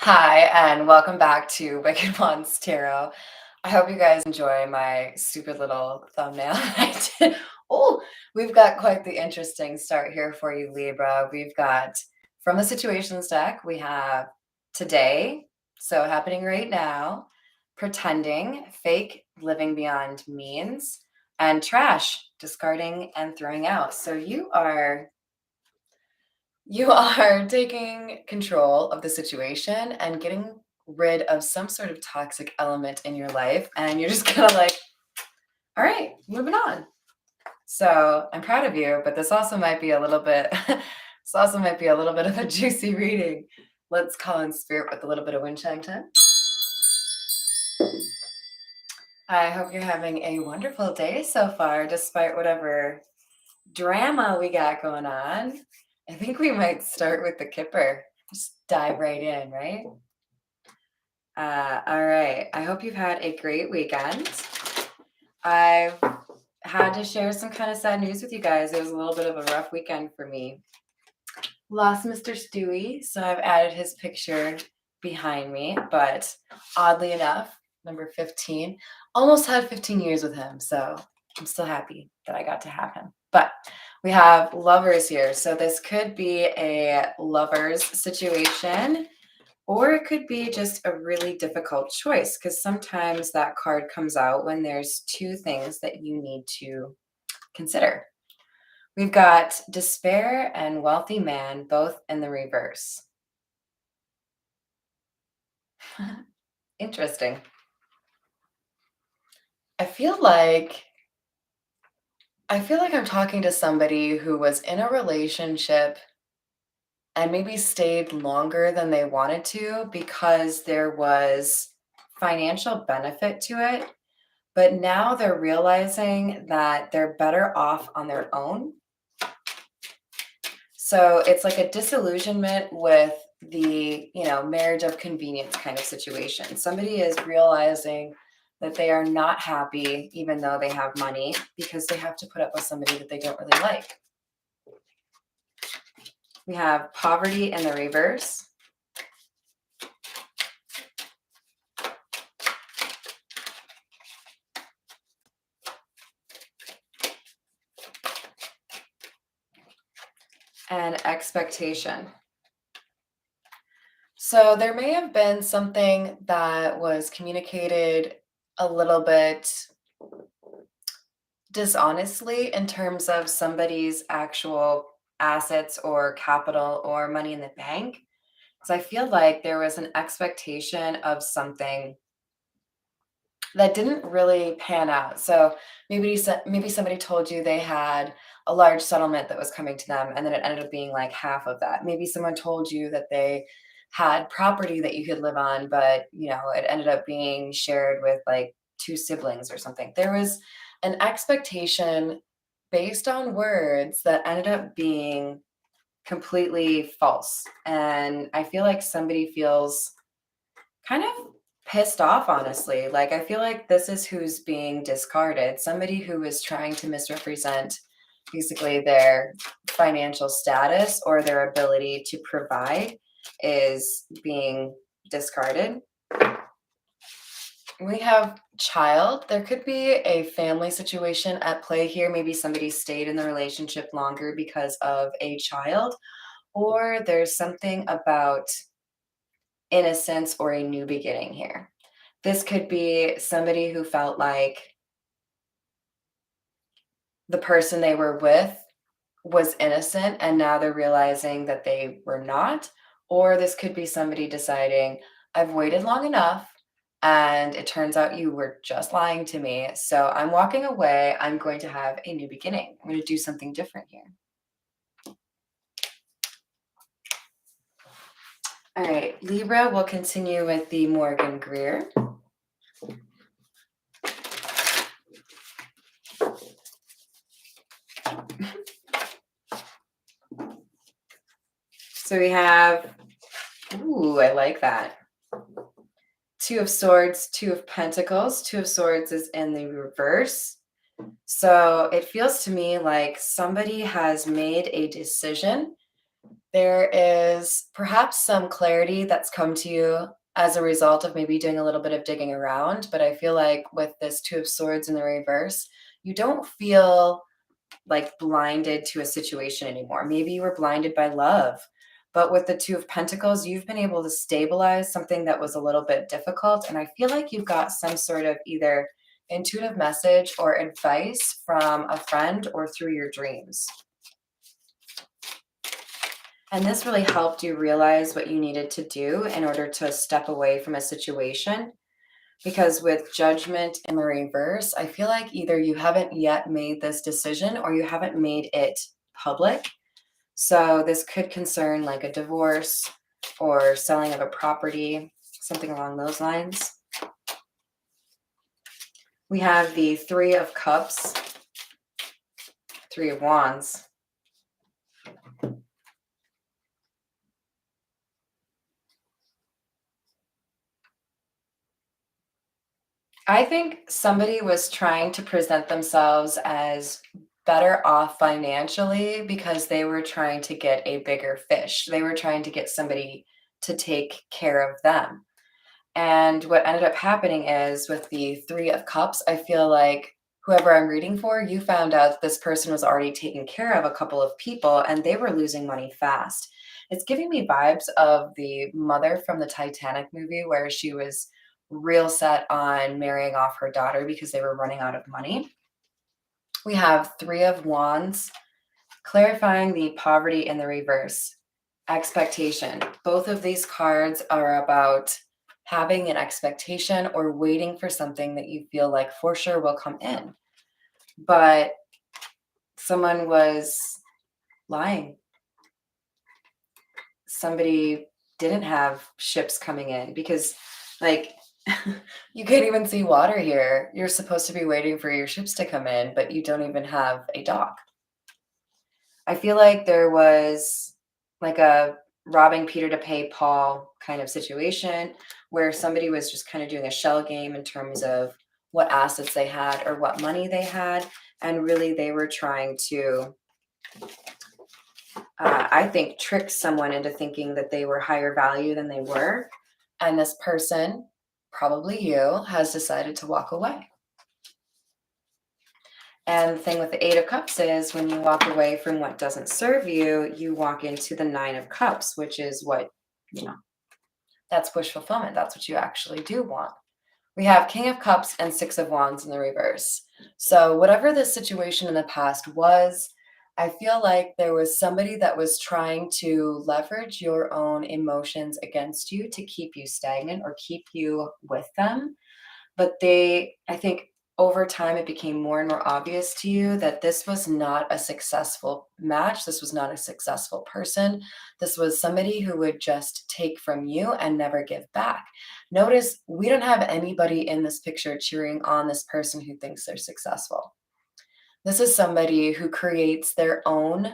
Hi, and welcome back to Wicked Ones Tarot. I hope you guys enjoy my stupid little thumbnail I did. Oh, we've got quite the interesting start here for you, Libra. We've got from the situations deck, we have today, so happening right now, pretending, fake, living beyond means, and trash, discarding and throwing out. So you are taking control of the situation and getting rid of some sort of toxic element in your life. And you're just kind of like, all right, moving on. So I'm proud of you, but this also might be a little bit, this also might be a little bit of a juicy reading. Let's call in spirit with a little bit of wind chime time. I hope you're having a wonderful day so far, despite whatever drama we got going on. I think we might start with the Kipper. Just dive right in, right? All right. I hope you've had a great weekend. I've had to share some kind of sad news with you guys. It was a little bit of a rough weekend for me. Lost Mr. Stewie, so I've added his picture behind me. But oddly enough, number 15, almost had 15 years with him. So I'm still happy that I got to have him. But we have lovers here. So this could be a lovers situation. Or it could be just a really difficult choice because sometimes that card comes out when there's two things that you need to consider. We've got despair and wealthy man both in the reverse. Interesting. I feel like I'm talking to somebody who was in a relationship and maybe stayed longer than they wanted to because there was financial benefit to it. But now they're realizing that they're better off on their own. So it's like a disillusionment with the, marriage of convenience kind of situation. Somebody is realizing that they are not happy even though they have money because they have to put up with somebody that they don't really like. We have poverty in the reverse. And expectation. So there may have been something that was communicated a little bit dishonestly in terms of somebody's actual assets or capital or money in the bank. So I feel like there was an expectation of something that didn't really pan out. So maybe somebody told you they had a large settlement that was coming to them, and then it ended up being like half of that. Maybe someone told you that they had property that you could live on, but it ended up being shared with like two siblings or something. There was an expectation based on words that ended up being completely false. And I feel like somebody feels kind of pissed off, honestly. Like, I feel like this is who's being discarded. Somebody who is trying to misrepresent basically their financial status or their ability to provide is being discarded. We have child. There could be a family situation at play here. Maybe somebody stayed in the relationship longer because of a child, or there's something about innocence or a new beginning here. This could be somebody who felt like the person they were with was innocent and now they're realizing that they were not. Or this could be somebody deciding, I've waited long enough and it turns out you were just lying to me. So I'm walking away. I'm going to have a new beginning. I'm going to do something different here. All right, Libra will continue with the Morgan Greer. So we have, ooh, I like that. Two of Swords, Two of Pentacles. Two of Swords is in the reverse. So it feels to me like somebody has made a decision There is perhaps some clarity that's come to you as a result of maybe doing a little bit of digging around, but I feel like with this Two of Swords in the reverse, you don't feel like blinded to a situation anymore. Maybe you were blinded by love, but with the Two of Pentacles, you've been able to stabilize something that was a little bit difficult. And I feel like you've got some sort of either intuitive message or advice from a friend or through your dreams. And this really helped you realize what you needed to do in order to step away from a situation. Because with Judgment in the reverse, I feel like either you haven't yet made this decision or you haven't made it public. So this could concern like a divorce or selling of a property, something along those lines. We have the Three of Cups, Three of Wands. I think somebody was trying to present themselves as better off financially because they were trying to get a bigger fish. They were trying to get somebody to take care of them. And what ended up happening is with the Three of Cups, I feel like whoever I'm reading for, you found out this person was already taking care of a couple of people and they were losing money fast. It's giving me vibes of the mother from the Titanic movie where she was real set on marrying off her daughter because they were running out of money. We have Three of Wands, clarifying the poverty in the reverse. Expectation. Both of these cards are about having an expectation or waiting for something that you feel like for sure will come in. But someone was lying. Somebody didn't have ships coming in because, like, you can't even see water here. You're supposed to be waiting for your ships to come in, but you don't even have a dock. I feel like there was like a robbing Peter to pay Paul kind of situation where somebody was just kind of doing a shell game in terms of what assets they had or what money they had. And really, they were trying to, I think, trick someone into thinking that they were higher value than they were. And this person, probably you, has decided to walk away. And the thing with the Eight of Cups is when you walk away from what doesn't serve you, you walk into the Nine of Cups, which is what, you know, that's wish fulfillment. That's what you actually do want. We have King of Cups and Six of Wands in the reverse. So, whatever this situation in the past was, I feel like there was somebody that was trying to leverage your own emotions against you to keep you stagnant or keep you with them. But I think over time, it became more and more obvious to you that this was not a successful match. This was not a successful person. This was somebody who would just take from you and never give back. Notice we don't have anybody in this picture cheering on this person who thinks they're successful. This is somebody who creates their own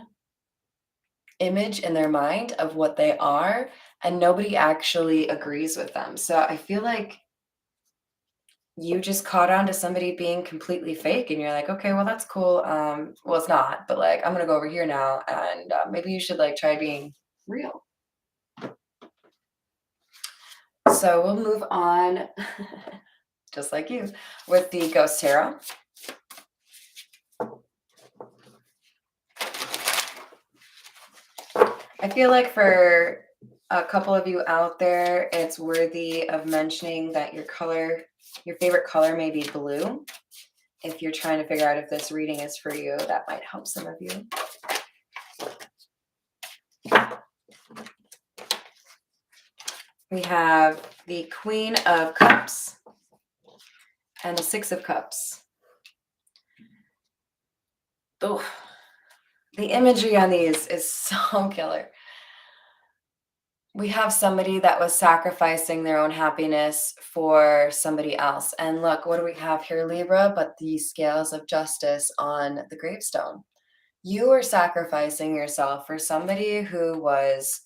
image in their mind of what they are, and nobody actually agrees with them. So I feel like you just caught on to somebody being completely fake and you're like, okay, well, that's cool. Well, it's not, but like, I'm gonna go over here now and maybe you should like try being real. So we'll move on, just like you, with the Ghost Tarot. I feel like for a couple of you out there, it's worthy of mentioning that your favorite color may be blue. If you're trying to figure out if this reading is for you, that might help some of you. We have the Queen of Cups and the Six of Cups. Oh, the imagery on these is so killer. We have somebody that was sacrificing their own happiness for somebody else. And look, what do we have here, Libra? But the scales of justice on the gravestone. You are sacrificing yourself for somebody who was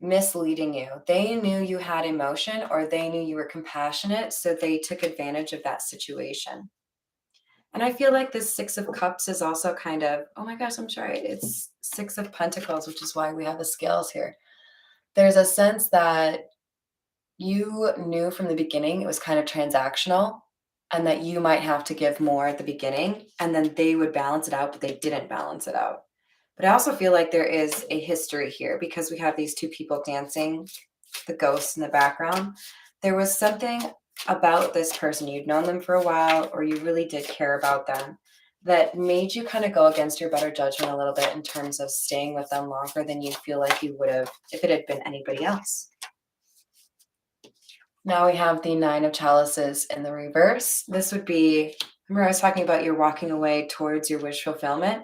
misleading you. They knew you had emotion or they knew you were compassionate, so they took advantage of that situation. And I feel like this Six of Cups is also kind of, oh my gosh, I'm sorry, it's Six of Pentacles, which is why we have the scales here. There's a sense that you knew from the beginning it was kind of transactional and that you might have to give more at the beginning and then they would balance it out, but they didn't balance it out. But I also feel like there is a history here because we have these two people dancing, the ghosts in the background. There was something about this person, you'd known them for a while, or you really did care about them, that made you kind of go against your better judgment a little bit in terms of staying with them longer than you feel like you would have if it had been anybody else. Now we have the Nine of Chalices in the reverse. This would be, remember I was talking about you're walking away towards your wish fulfillment?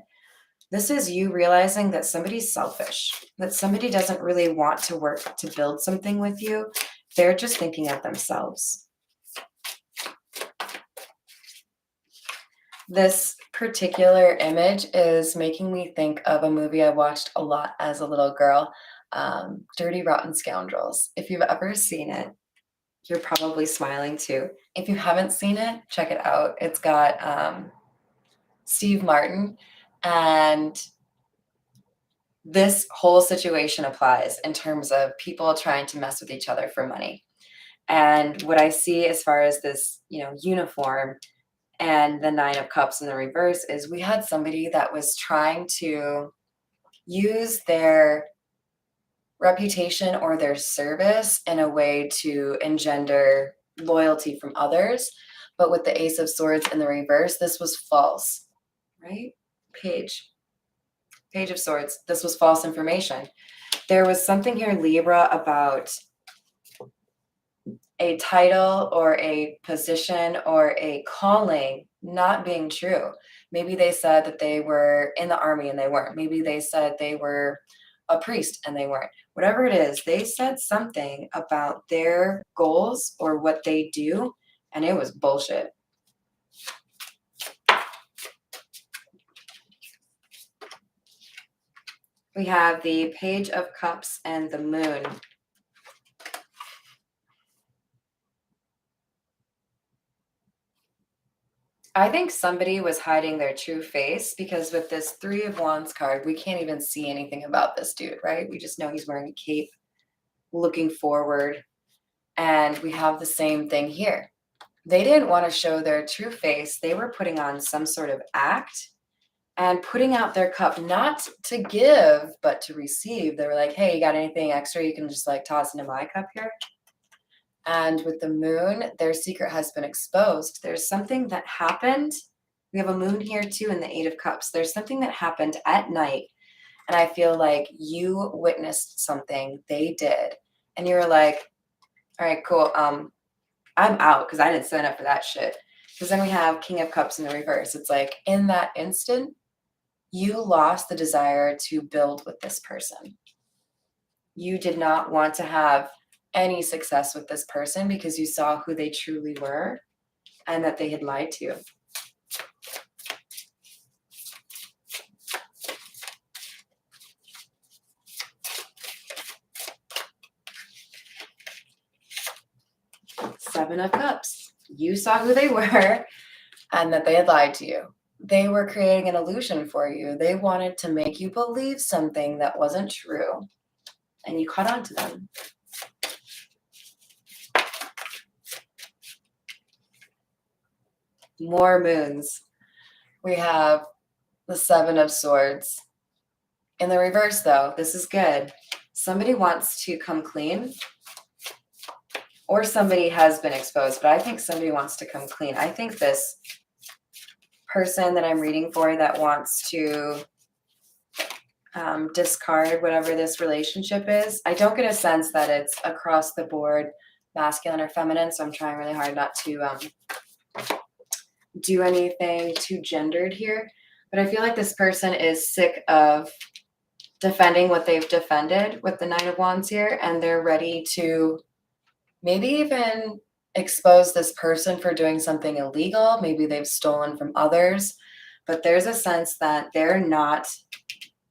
This is you realizing that somebody's selfish, that somebody doesn't really want to work to build something with you. They're just thinking of themselves. This particular image is making me think of a movie I watched a lot as a little girl, Dirty Rotten Scoundrels. If you've ever seen it, you're probably smiling too. If you haven't seen it, check it out. It's got Steve Martin, and this whole situation applies in terms of people trying to mess with each other for money. And what I see as far as this, uniform and the Nine of Cups in the reverse is we had somebody that was trying to use their reputation or their service in a way to engender loyalty from others. But with the Ace of Swords in the reverse, this was false, right? Page of Swords. This was false information. There was something here, Libra, about a title or a position or a calling not being true. Maybe they said that they were in the army and they weren't. Maybe they said they were a priest and they weren't. Whatever it is, they said something about their goals or what they do, and it was bullshit. We have the Page of Cups and the Moon. I think somebody was hiding their true face because with this Three of Wands card, we can't even see anything about this dude, right? We just know he's wearing a cape, looking forward, and we have the same thing here. They didn't want to show their true face. They were putting on some sort of act and putting out their cup, not to give, but to receive. They were like, hey, you got anything extra you can just like toss into my cup here? And with the moon, their secret has been exposed. There's something that happened. We have a moon here too in the Eight of Cups. There's something that happened at night. And I feel like you witnessed something they did. And you were like, all right, cool. I'm out because I didn't sign up for that shit. Because then we have King of Cups in the reverse. It's like in that instant, you lost the desire to build with this person. You did not want to have any success with this person because you saw who they truly were and that they had lied to you. Seven of Cups. You saw who they were and that they had lied to you. They were creating an illusion for you. They wanted to make you believe something that wasn't true, and you caught on to them. More moons. We have the Seven of Swords. In the reverse, though, this is good. Somebody wants to come clean, or somebody has been exposed, but I think somebody wants to come clean. I think this person that I'm reading for that wants to discard whatever this relationship is, I don't get a sense that it's across the board masculine or feminine, so I'm trying really hard not to do anything too gendered here. But I feel like this person is sick of defending what they've defended with the Nine of Wands here, and they're ready to maybe even expose this person for doing something illegal. Maybe they've stolen from others, but there's a sense that they're not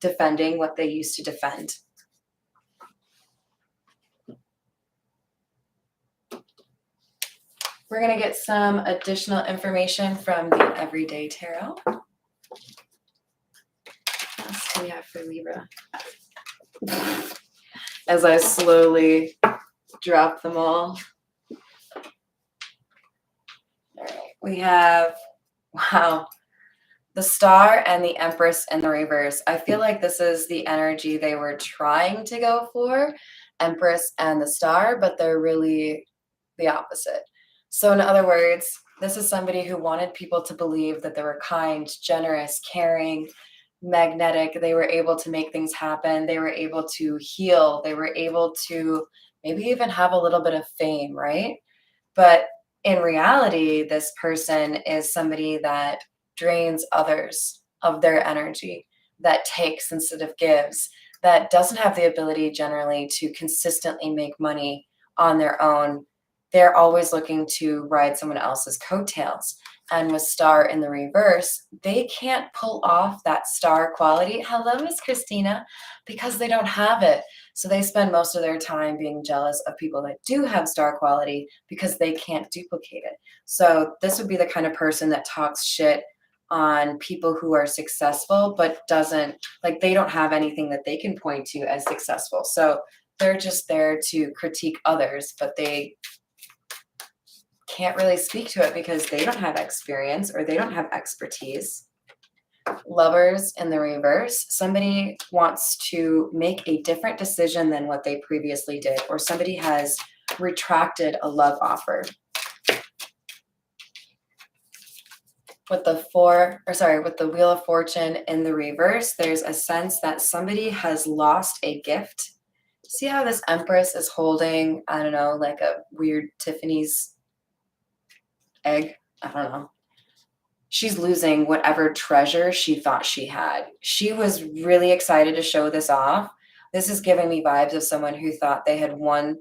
defending what they used to defend. we're going to get some additional information from the Everyday Tarot. What else do we have for Libra? As I slowly drop them all. All right, we have, wow, the Star and the Empress in the reverse. I feel like this is the energy they were trying to go for, Empress and the Star, but they're really the opposite. So in other words, this is somebody who wanted people to believe that they were kind, generous, caring, magnetic. They were able to make things happen. They were able to heal. They were able to maybe even have a little bit of fame, right? But in reality, this person is somebody that drains others of their energy, that takes instead of gives, that doesn't have the ability generally to consistently make money on their own. They're always looking to ride someone else's coattails. And with Star in the reverse, they can't pull off that star quality. Hello, Miss Christina, because they don't have it. So they spend most of their time being jealous of people that do have star quality because they can't duplicate it. So this would be the kind of person that talks shit on people who are successful, but doesn't, like, they don't have anything that they can point to as successful. So they're just there to critique others, but they can't really speak to it because they don't have experience or they don't have expertise. Lovers in the reverse, somebody wants to make a different decision than what they previously did, or somebody has retracted a love offer. With the with the Wheel of Fortune in the reverse, there's a sense that somebody has lost a gift. See how this Empress is holding, I don't know, like a weird Tiffany's egg? I don't know. She's losing whatever treasure she thought she had. She was really excited to show this off. This is giving me vibes of someone who thought they had won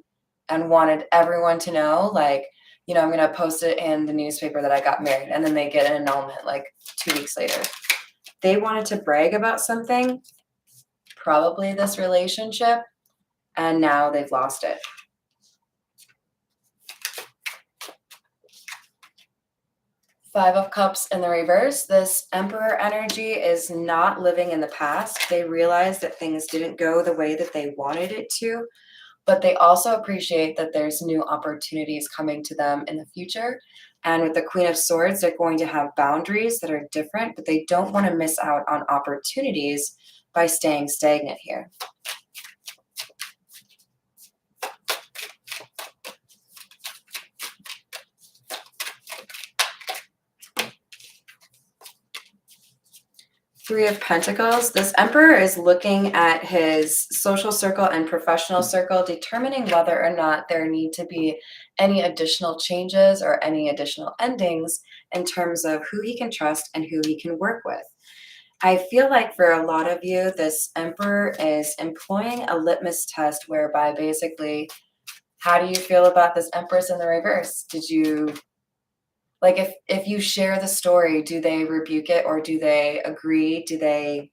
and wanted everyone to know, like, you know, I'm going to post it in the newspaper that I got married, and then they get an annulment like 2 weeks later. They wanted to brag about something, probably this relationship, and now they've lost it. Five of Cups in the reverse. This Emperor energy is not living in the past. They realize that things didn't go the way that they wanted it to, but they also appreciate that there's new opportunities coming to them in the future. And with the Queen of Swords, they're going to have boundaries that are different, but they don't want to miss out on opportunities by staying stagnant here. Three of Pentacles. This Emperor is looking at his social circle and professional circle, determining whether or not there need to be any additional changes or any additional endings in terms of who he can trust and who he can work with. I feel like for a lot of you, this Emperor is employing a litmus test whereby basically, how do you feel about this Empress in the reverse? Did you, like, if you share the story, do they rebuke it or do they agree? Do they,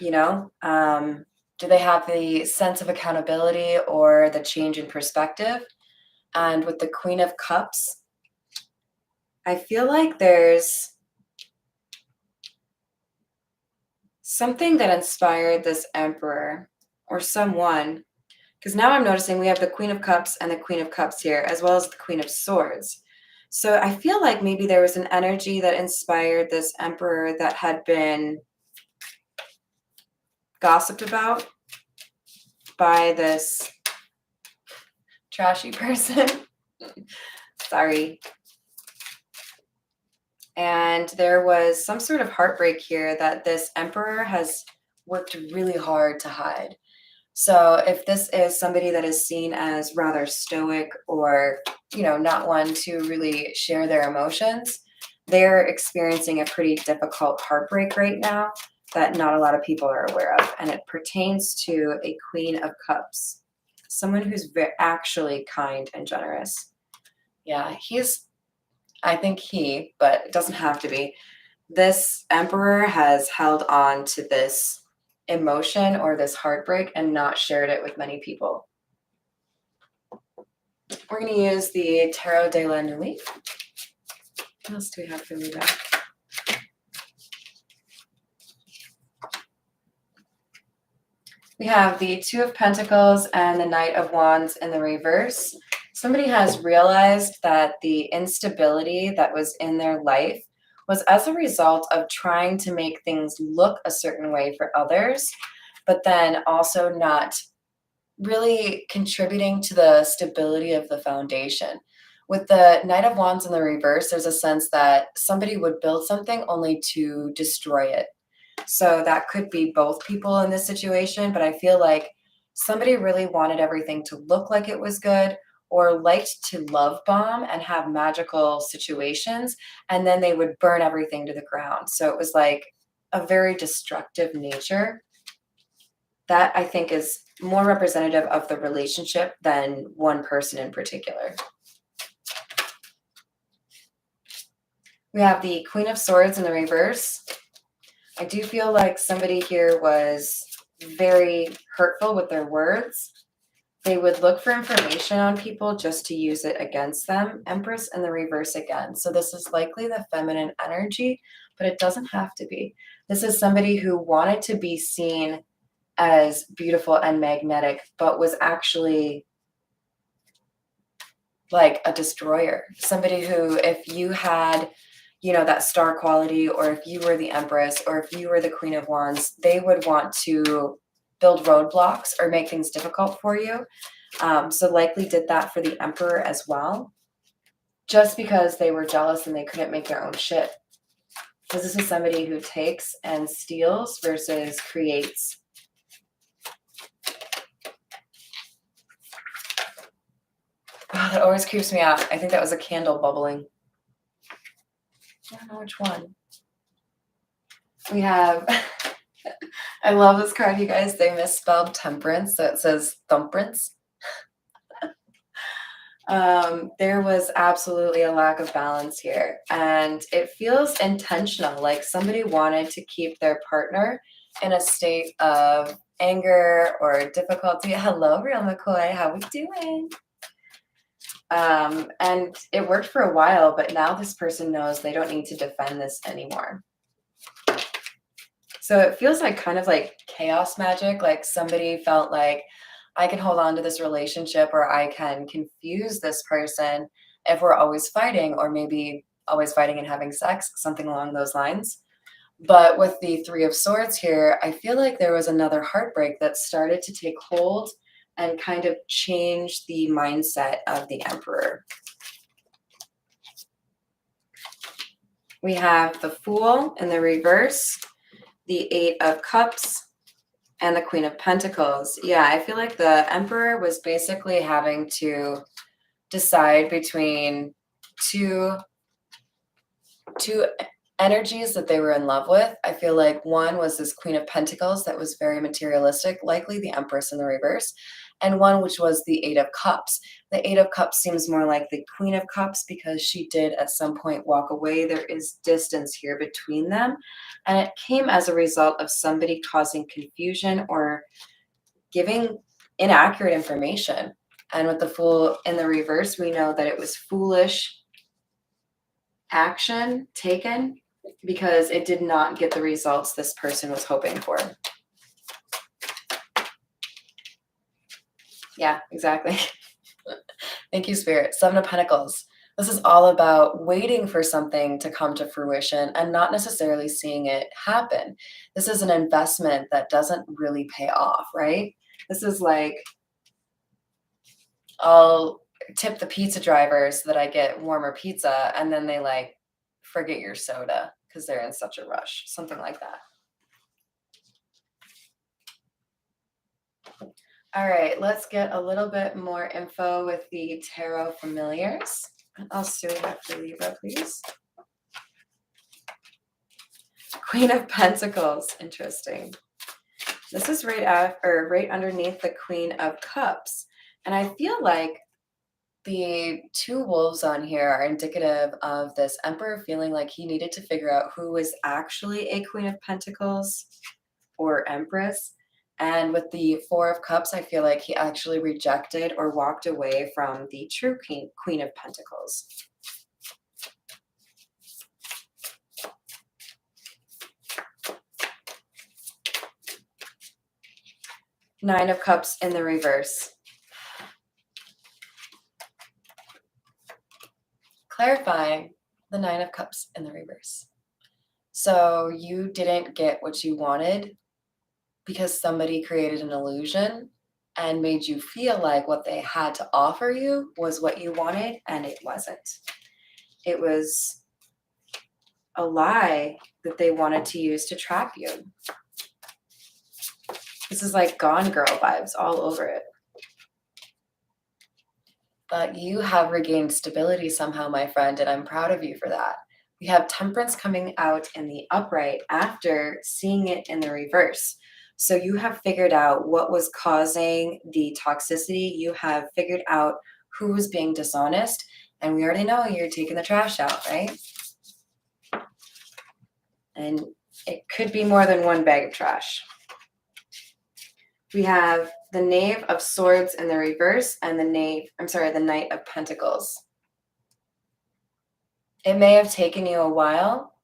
you know, do they have the sense of accountability or the change in perspective? And with the Queen of Cups, I feel like there's something that inspired this Emperor or someone, because now I'm noticing we have the Queen of Cups and the Queen of Cups here, as well as the Queen of Swords. So I feel like maybe there was an energy that inspired this Emperor that had been gossiped about by this trashy person. Sorry. And there was some sort of heartbreak here that this Emperor has worked really hard to hide. So if this is somebody that is seen as rather stoic or, you know, not one to really share their emotions, they're experiencing a pretty difficult heartbreak right now that not a lot of people are aware of. And it pertains to a Queen of Cups, someone who's actually kind and generous. Yeah, I think but it doesn't have to be. This Emperor has held on to this emotion or this heartbreak and not shared it with many people. We're going to use the Tarot de la Nuit. What else do we have for Libra? We have the Two of Pentacles and the Knight of Wands in the reverse. Somebody has realized that the instability that was in their life was as a result of trying to make things look a certain way for others, but then also not really contributing to the stability of the foundation. With the Knight of Wands in the reverse, there's a sense that somebody would build something only to destroy it. So that could be both people in this situation, but I feel like somebody really wanted everything to look like it was good or liked to love bomb and have magical situations, and then they would burn everything to the ground. So it was like a very destructive nature. That I think is more representative of the relationship than one person in particular. We have the Queen of Swords in the reverse. I do feel like somebody here was very hurtful with their words. They would look for information on people just to use it against them. Empress in the reverse again. So this is likely the feminine energy, but it doesn't have to be. This is somebody who wanted to be seen as beautiful and magnetic, but was actually like a destroyer. Somebody who, if you had, that star quality, or if you were the Empress, or if you were the Queen of Wands, they would want to build roadblocks or make things difficult for you. So likely did that for the Emperor as well, just because they were jealous and they couldn't make their own shit. Because this is somebody who takes and steals versus creates. Oh, that always creeps me out. I think that was a candle bubbling. I don't know which one. We have, I love this card, you guys. They misspelled temperance, so it says thumperance. There was absolutely a lack of balance here, and it feels intentional, like somebody wanted to keep their partner in a state of anger or difficulty. Hello, Real McCoy. How we doing? And it worked for a while, but now this person knows they don't need to defend this anymore. So it feels like kind of like chaos magic, like somebody felt like I can hold on to this relationship, or I can confuse this person if we're always fighting, or maybe always fighting and having sex, something along those lines. But with the Three of Swords here, I feel like there was another heartbreak that started to take hold and kind of change the mindset of the Emperor. We have the Fool in the reverse, the Eight of Cups, and the Queen of Pentacles. Yeah, I feel like the Emperor was basically having to decide between two energies that they were in love with. I feel like one was this Queen of Pentacles that was very materialistic, likely the Empress in the reverse, and one which was the Eight of Cups. The Eight of Cups seems more like the Queen of Cups because she did at some point walk away. There is distance here between them, and it came as a result of somebody causing confusion or giving inaccurate information. And with the Fool in the reverse, we know that it was foolish action taken because it did not get the results this person was hoping for. Yeah, exactly. Thank you, Spirit. Seven of Pentacles. This is all about waiting for something to come to fruition and not necessarily seeing it happen. This is an investment that doesn't really pay off, right? This is like, I'll tip the pizza driver so that I get warmer pizza, and then they like forget your soda because they're in such a rush, something like that. All right, let's get a little bit more info with the Tarot Familiars. What else do we have for Libra, please? Queen of Pentacles, interesting. This is right underneath the Queen of Cups. And I feel like the two wolves on here are indicative of this Emperor feeling like he needed to figure out who was actually a Queen of Pentacles or Empress. And with the Four of Cups, I feel like he actually rejected or walked away from the true Queen of Pentacles. Nine of Cups in the reverse. Clarifying the Nine of Cups in the reverse. So you didn't get what you wanted because somebody created an illusion and made you feel like what they had to offer you was what you wanted, and it wasn't. It was a lie that they wanted to use to trap you. This is like Gone Girl vibes all over it. But you have regained stability somehow, my friend, and I'm proud of you for that. We have Temperance coming out in the upright after seeing it in the reverse. So you have figured out what was causing the toxicity. You have figured out who was being dishonest. And we already know you're taking the trash out, right? And it could be more than one bag of trash. We have the Knave of Swords in the reverse and the Knight of Pentacles. It may have taken you a while.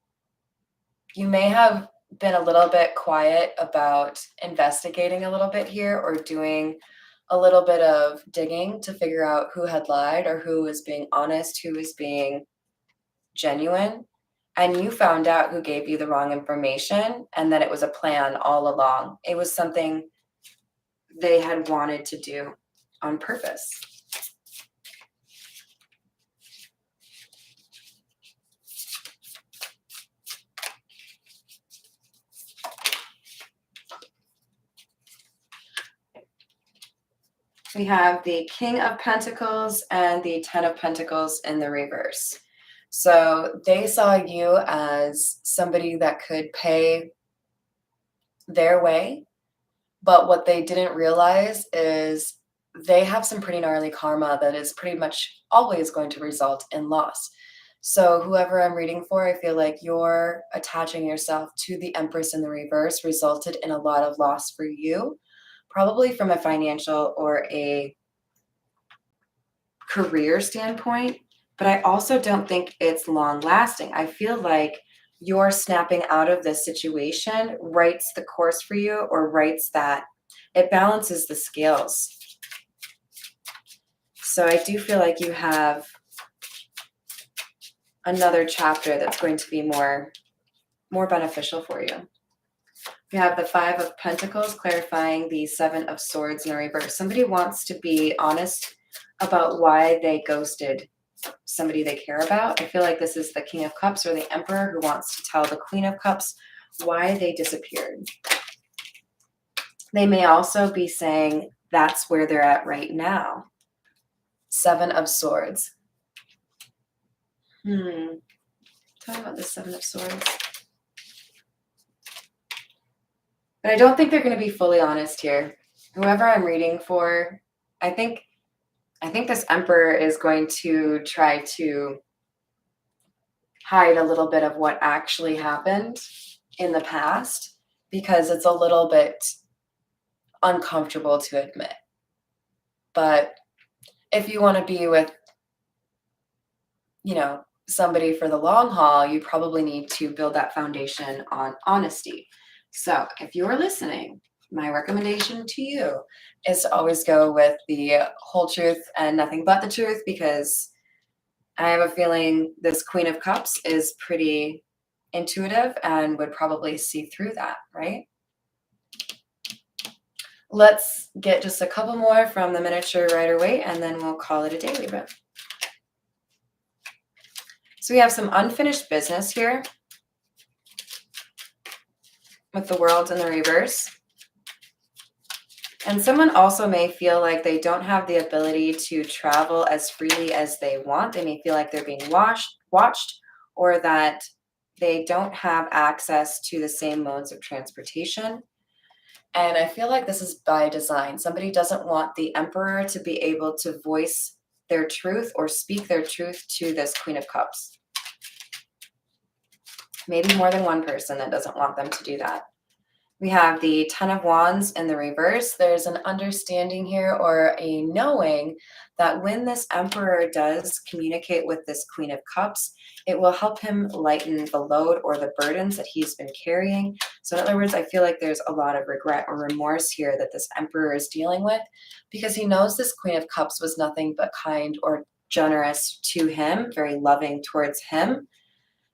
You may have been a little bit quiet about investigating a little bit here or doing a little bit of digging to figure out who had lied or who was being honest, who was being genuine. And you found out who gave you the wrong information and that it was a plan all along. It was something they had wanted to do on purpose. We have the King of Pentacles and the Ten of Pentacles in the reverse. So they saw you as somebody that could pay their way, but what they didn't realize is they have some pretty gnarly karma that is pretty much always going to result in loss. So whoever I'm reading for, I feel like you're attaching yourself to the Empress in the reverse resulted in a lot of loss for you, probably from a financial or a career standpoint, but I also don't think it's long lasting. I feel like your snapping out of this situation writes the course for you or writes that it balances the scales. So I do feel like you have another chapter that's going to be more beneficial for you. We have the Five of Pentacles clarifying the Seven of Swords in the reverse. Somebody wants to be honest about why they ghosted somebody they care about. I feel like this is the King of Cups or the Emperor who wants to tell the Queen of Cups why they disappeared. They may also be saying that's where they're at right now. Seven of Swords. Tell me about the Seven of Swords. But I don't think they're going to be fully honest here. Whoever I'm reading for, I think this Emperor is going to try to hide a little bit of what actually happened in the past because it's a little bit uncomfortable to admit. But if you want to be with, somebody for the long haul, you probably need to build that foundation on honesty. So if you're listening, my recommendation to you is to always go with the whole truth and nothing but the truth, because I have a feeling this Queen of Cups is pretty intuitive and would probably see through that, right? Let's get just a couple more from the miniature Rider-Waite and then we'll call it a day, Libra. So we have some unfinished business here with the World in the reverse. And someone also may feel like they don't have the ability to travel as freely as they want. They may feel like they're being watched, or that they don't have access to the same modes of transportation. And I feel like this is by design. Somebody doesn't want the Emperor to be able to voice their truth or speak their truth to this Queen of Cups. Maybe more than one person that doesn't want them to do that. We have the Ten of Wands in the reverse. There's an understanding here or a knowing that when this Emperor does communicate with this Queen of Cups, it will help him lighten the load or the burdens that he's been carrying. So, in other words, I feel like there's a lot of regret or remorse here that this Emperor is dealing with because he knows this Queen of Cups was nothing but kind or generous to him, very loving towards him.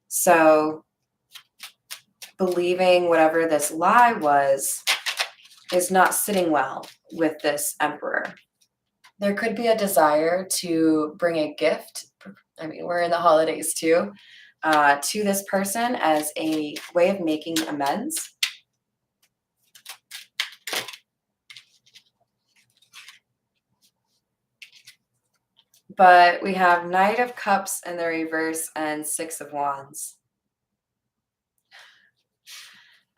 So, believing whatever this lie was is not sitting well with this emperor. There could be a desire to bring a gift. I mean, we're in the holidays too, to this person as a way of making amends. But we have Knight of Cups in the reverse and Six of Wands.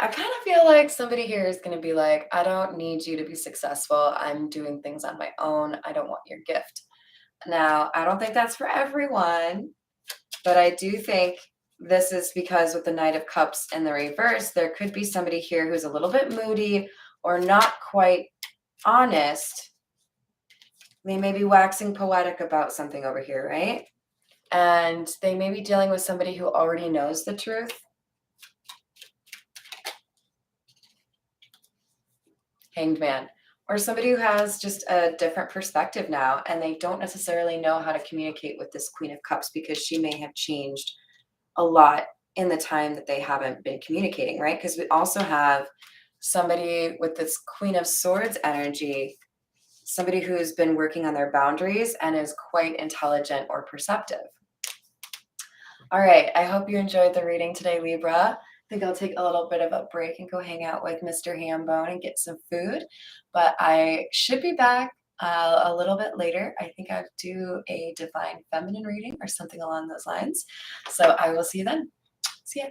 I kind of feel like somebody here is going to be like, I don't need you to be successful. I'm doing things on my own. I don't want your gift. Now, I don't think that's for everyone, but I do think this is because with the Knight of Cups in the reverse, there could be somebody here who's a little bit moody or not quite honest. They may be waxing poetic about something over here, right? And they may be dealing with somebody who already knows the truth. Hanged Man. Or somebody who has just a different perspective now and they don't necessarily know how to communicate with this Queen of Cups because she may have changed a lot in the time that they haven't been communicating, right? Because we also have somebody with this Queen of Swords energy, somebody who's been working on their boundaries and is quite intelligent or perceptive. All right, I hope you enjoyed the reading today, Libra. I think I'll take a little bit of a break and go hang out with Mr. Hambone and get some food. But I should be back a little bit later. I think I'll do a divine feminine reading or something along those lines. So I will see you then. See ya.